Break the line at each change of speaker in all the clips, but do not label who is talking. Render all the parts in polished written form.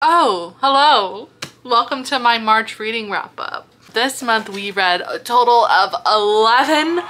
Oh, hello. Welcome to my March reading wrap-up. This month we read a total of 11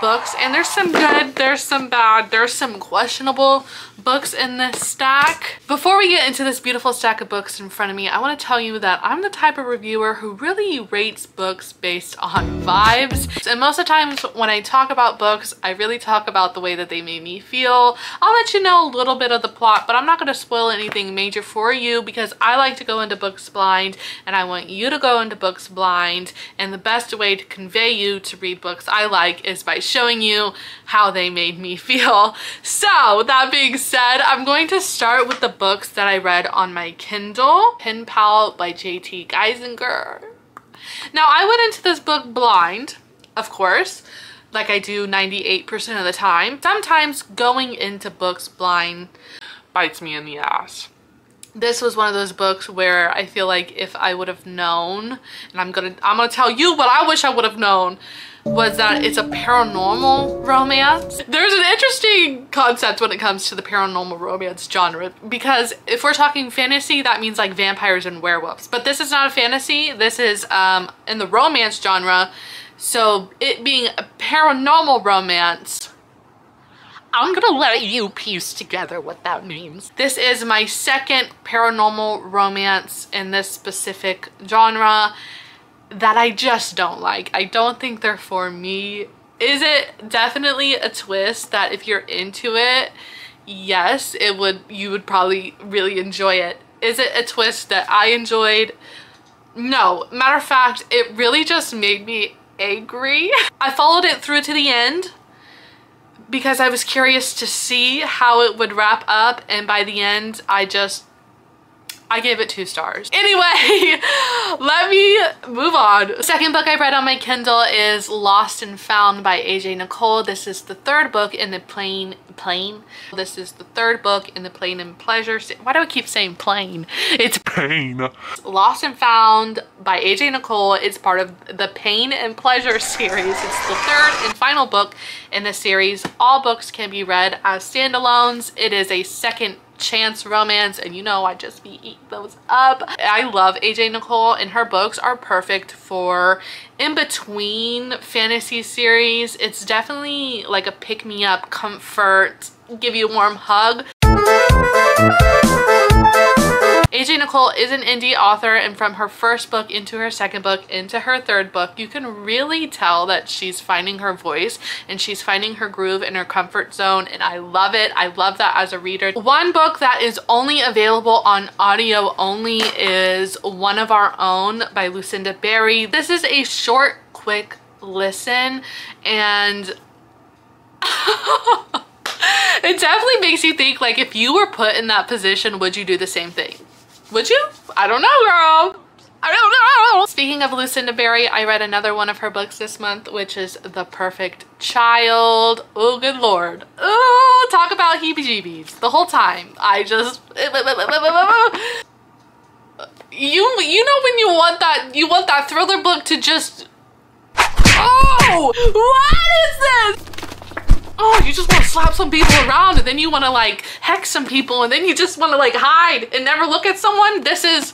books, and there's some good, there's some bad, there's some questionable books in this stack. Before we get into this beautiful stack of books in front of me, I want to tell you that I'm the type of reviewer who really rates books based on vibes. And most of the times when I talk about books, I really talk about the way that they made me feel. I'll let you know a little bit of the plot, but I'm not going to spoil anything major for you because I like to go into books blind and I want you to go into books blind. And the best way to convey you to read books I like is by showing you how they made me feel. So that being said, I'm going to start with the books that I read on my Kindle. Pen Pal by J.T. Geisinger. Now I went into this book blind, of course, like I do 98% of the time. Sometimes going into books blind bites me in the ass. This was one of those books where I feel like if I would have known, and I'm gonna tell you what I wish I would have known, was that it's a paranormal romance. There's an interesting concept when it comes to the paranormal romance genre, because if we're talking fantasy, that means like vampires and werewolves. But this is not a fantasy, this is in the romance genre. So it being a paranormal romance, I'm gonna let you piece together what that means. This is my second paranormal romance in this specific genre that I just don't like. I don't think they're for me. Is it definitely a twist that if you're into it, yes, you would probably really enjoy it. Is it a twist that I enjoyed? No. Matter of fact, it really just made me angry. I followed it through to the end because I was curious to see how it would wrap up, and by the end I gave it 2 stars. Anyway, let me move on. The second book I read on my Kindle is Lost and Found by AJ Nicole. This is the third book in the This is the third book in the Plain and Pleasure. Why do I keep saying plain? It's Pain. Lost and Found by AJ Nicole. It's part of the Pain and Pleasure series. It's the third and final book in the series. All books can be read as standalones. It is a second chance romance, and you know I just be eating those up. I love AJ Nicole, and her books are perfect for in-between fantasy series. It's definitely like a pick-me-up, comfort, give you a warm hug. AJ Nicole is an indie author, and from her first book into her second book into her third book, you can really tell that she's finding her voice and she's finding her groove in her comfort zone, and I love it. I love that as a reader. One book that is only available on audio only is One of Our Own by Lucinda Berry. This is a short, quick listen, and it definitely makes you think, like, if you were put in that position, would you do the same thing? Would you? I don't know, girl. I don't know. Speaking of Lucinda Berry, I read another one of her books this month, which is The Perfect Child. Oh, good Lord. Oh, talk about heebie-jeebies. The whole time, I just... You know when you want that thriller book to just... Oh! What is this? Oh, you just want to slap some people around, and then you want to like hex some people, and then you just want to like hide and never look at someone. This is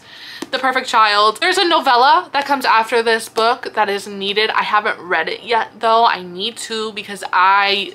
The Perfect Child. There's a novella that comes after this book that is needed. I haven't read it yet though. I need to, because I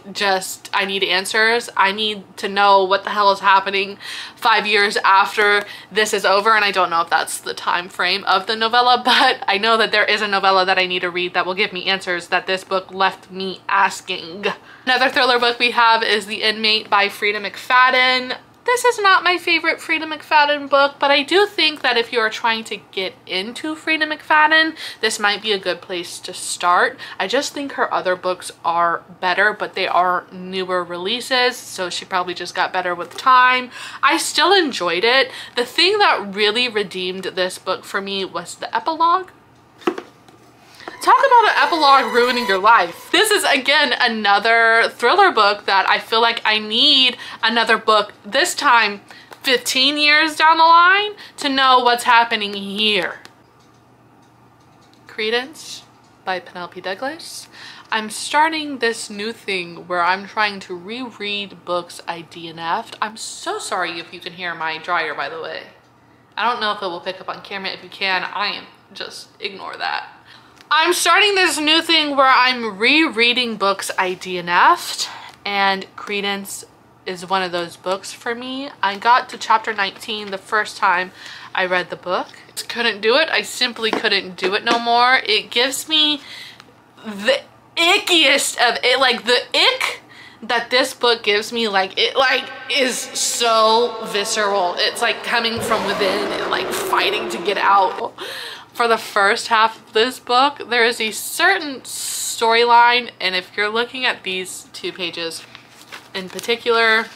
need answers. I need to know what the hell is happening 5 years after this is over, and I don't know if that's the time frame of the novella, but I know that there is a novella that I need to read that will give me answers that this book left me asking. Another thriller book we have is The Inmate by Frida McFadden. This is not my favorite Frida McFadden book, but I do think that if you are trying to get into Frida McFadden, this might be a good place to start. I just think her other books are better, but they are newer releases, so she probably just got better with time. I still enjoyed it. The thing that really redeemed this book for me was the epilogue. Talk about an epilogue ruining your life. This is, again, another thriller book that I feel like I need another book, this time 15 years down the line, to know what's happening here. Credence by Penelope Douglas. I'm starting this new thing where I'm trying to reread books I DNF'd. I'm so sorry if you can hear my dryer, by the way. I don't know if it will pick up on camera. If you can, just ignore that. I'm starting this new thing where I'm rereading books I DNF'd, and Credence is one of those books for me. I got to chapter 19 the first time I read the book. Couldn't do it. I simply couldn't do it no more. It gives me the ickiest of it, like the ick that this book gives me, like it like is so visceral. It's like coming from within and like fighting to get out. For the first half of this book, there is a certain storyline, and if you're looking at these 2 pages in particular,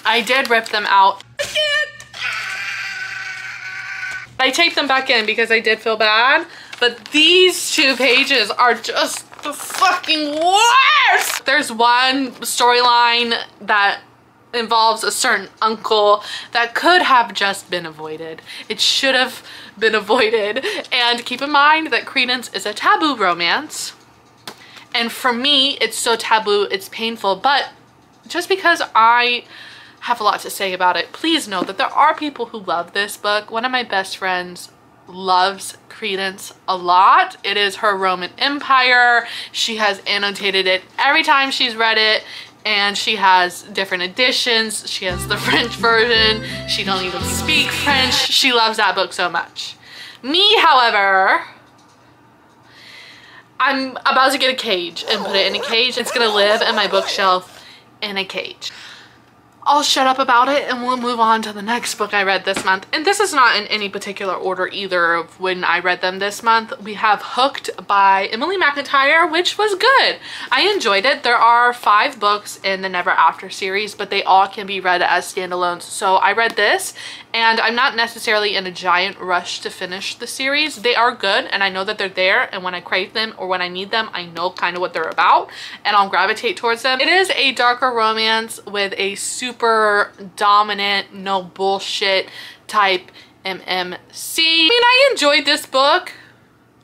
I did rip them out. I taped them back in because I did feel bad, but these 2 pages are just the fucking worst. There's one storyline that involves a certain uncle that could have just been avoided. It should have been avoided. And keep in mind that Credence is a taboo romance. And for me, it's so taboo, it's painful. But just because I have a lot to say about it, please know that there are people who love this book. One of my best friends loves Credence a lot. It is her Roman Empire. She has annotated it every time she's read it, and she has different editions. She has the French version. She don't even speak French. She loves that book so much. Me, however, I'm about to get a cage and put it in a cage. It's gonna live in my bookshelf in a cage. I'll shut up about it and we'll move on to the next book I read this month. And this is not in any particular order either of when I read them this month. We have Hooked by Emily McIntyre, which was good. I enjoyed it. There are 5 books in the Never After series, but they all can be read as standalones. So I read this, and I'm not necessarily in a giant rush to finish the series. They are good, and I know that they're there, and when I crave them or when I need them, I know kind of what they're about, and I'll gravitate towards them. It is a darker romance with a super dominant, no bullshit type MMC. I mean, I enjoyed this book.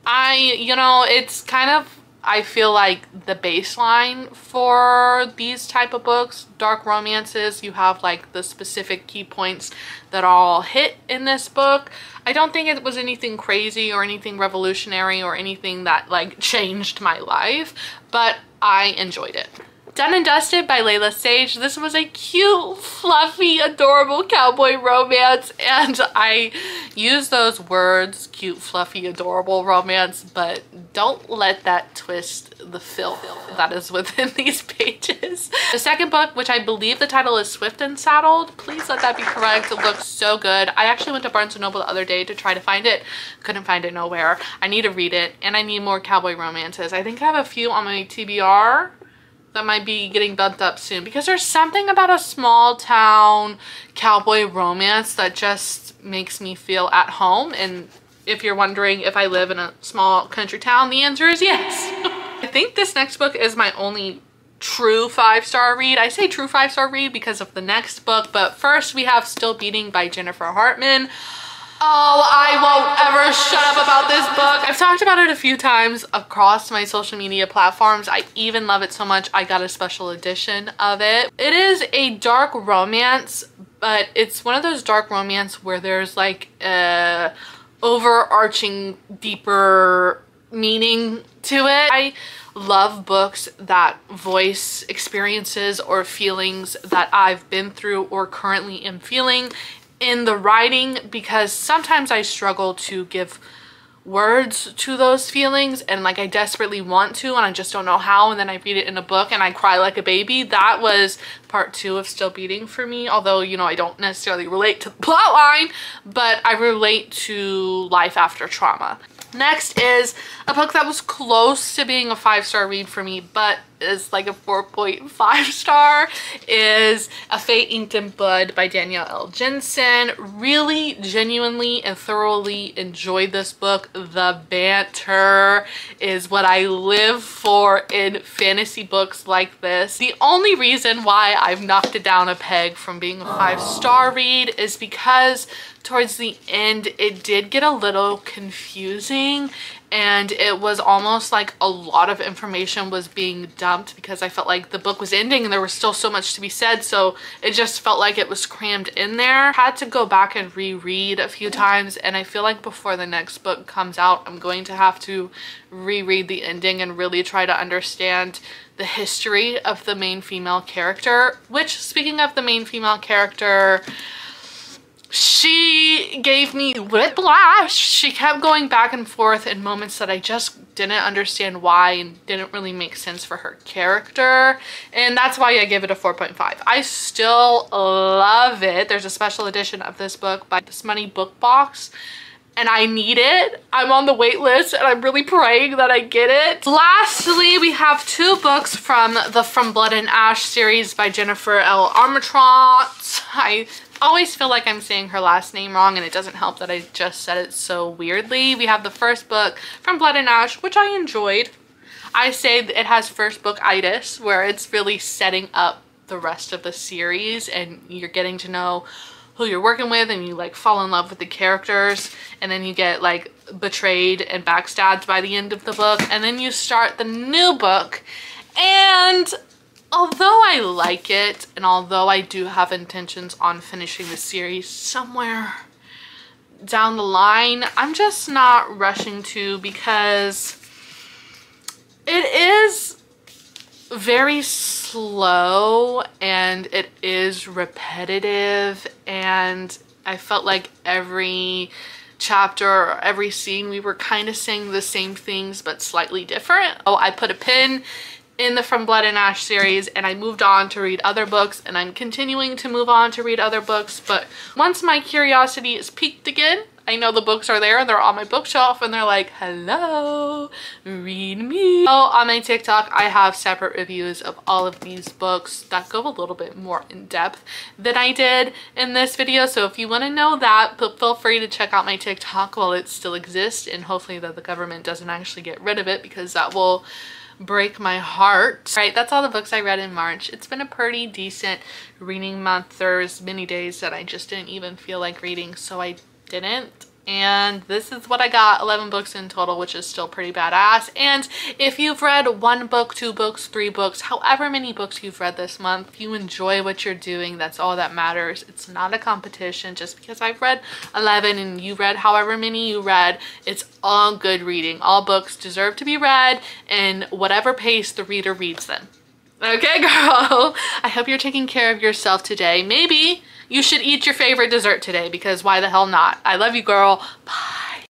You know, it's kind of, I feel like the baseline for these type of books, dark romances. You have like the specific key points that all hit in this book. I don't think it was anything crazy or anything revolutionary or anything that like changed my life, but I enjoyed it. Done and Dusted by Layla Sage. This was a cute, fluffy, adorable cowboy romance, and I use those words, cute, fluffy, adorable romance, but don't let that twist the filth that is within these pages. The second book, which I believe the title is Swift and Saddled, please let that be correct. It looks so good. I actually went to Barnes & Noble the other day to try to find it. Couldn't find it nowhere. I need to read it, and I need more cowboy romances. I think I have a few on my TBR that might be getting bumped up soon, because there's something about a small town cowboy romance that just makes me feel at home. And if you're wondering if I live in a small country town, the answer is yes. I think this next book is my only true 5-star read. I say true 5-star read because of the next book, but first we have Still Beating by Jennifer Hartmann. Oh, I won't ever shut up about this book. I've talked about it a few times across my social media platforms. I even love it so much I got a special edition of it. It is a dark romance, but it's one of those dark romance where there's like a overarching, deeper meaning to it. I love books that voice experiences or feelings that I've been through or currently am feeling in the writing, because sometimes I struggle to give words to those feelings, and like I desperately want to and I just don't know how, and then I read it in a book and I cry like a baby. That was part 2 of Still Beating for me, although, you know, I don't necessarily relate to the plot line, but I relate to life after trauma. Next is a book that was close to being a 5-star read for me, but is like a 4.5 star, is A Fate Inked in Blood by Danielle L Jensen. Really, genuinely, and thoroughly enjoyed this book. The banter is what I live for in fantasy books like this. The only reason why I've knocked it down a peg from being a 5-star read is because towards the end it did get a little confusing, and it was almost like a lot of information was being dumped because I felt like the book was ending and there was still so much to be said, so it just felt like it was crammed in there. I had to go back and reread a few times, and I feel like before the next book comes out I'm going to have to reread the ending and really try to understand the history of the main female character, which, speaking of the main female character, she gave me whiplash. She kept going back and forth in moments that I just didn't understand why and didn't really make sense for her character, and that's why I give it a 4.5. I still love it. There's a special edition of this book by This Money Book Box, and I need it. I'm on the wait list and I'm really praying that I get it. Lastly, we have 2 books from the From Blood and Ash series by Jennifer L I always feel like I'm saying her last name wrong, and it doesn't help that I just said it so weirdly. We have the first book, From Blood and Ash, which I enjoyed. I say it has first book-itis, where it's really setting up the rest of the series and you're getting to know who you're working with, and you like fall in love with the characters, and then you get like betrayed and backstabbed by the end of the book, and then you start the new book. And although I like it, and although I do have intentions on finishing the series somewhere down the line, I'm just not rushing to, because it is very slow and it is repetitive, and I felt like every chapter or every scene we were kind of saying the same things but slightly different. Oh, I put a pin in the From Blood and Ash series and I moved on to read other books, and I'm continuing to move on to read other books, but once my curiosity is piqued again, I know the books are there and they're on my bookshelf and they're like, hello, read me. So on my TikTok, I have separate reviews of all of these books that go a little bit more in depth than I did in this video. So if you want to know that, feel free to check out my TikTok while it still exists, and hopefully that the government doesn't actually get rid of it, because that will break my heart. Right, that's all the books I read in March. It's been a pretty decent reading month. There's many days that I just didn't even feel like reading, so I didn't, and this is what I got. 11 books in total, which is still pretty badass. And if you've read 1 book, 2 books, 3 books, however many books you've read this month, if you enjoy what you're doing, that's all that matters. It's not a competition. Just because I've read 11 and you read however many you read, it's all good reading. All books deserve to be read in whatever pace the reader reads them. Okay, girl, I hope you're taking care of yourself today. Maybe you should eat your favorite dessert today, because why the hell not? I love you, girl. Bye.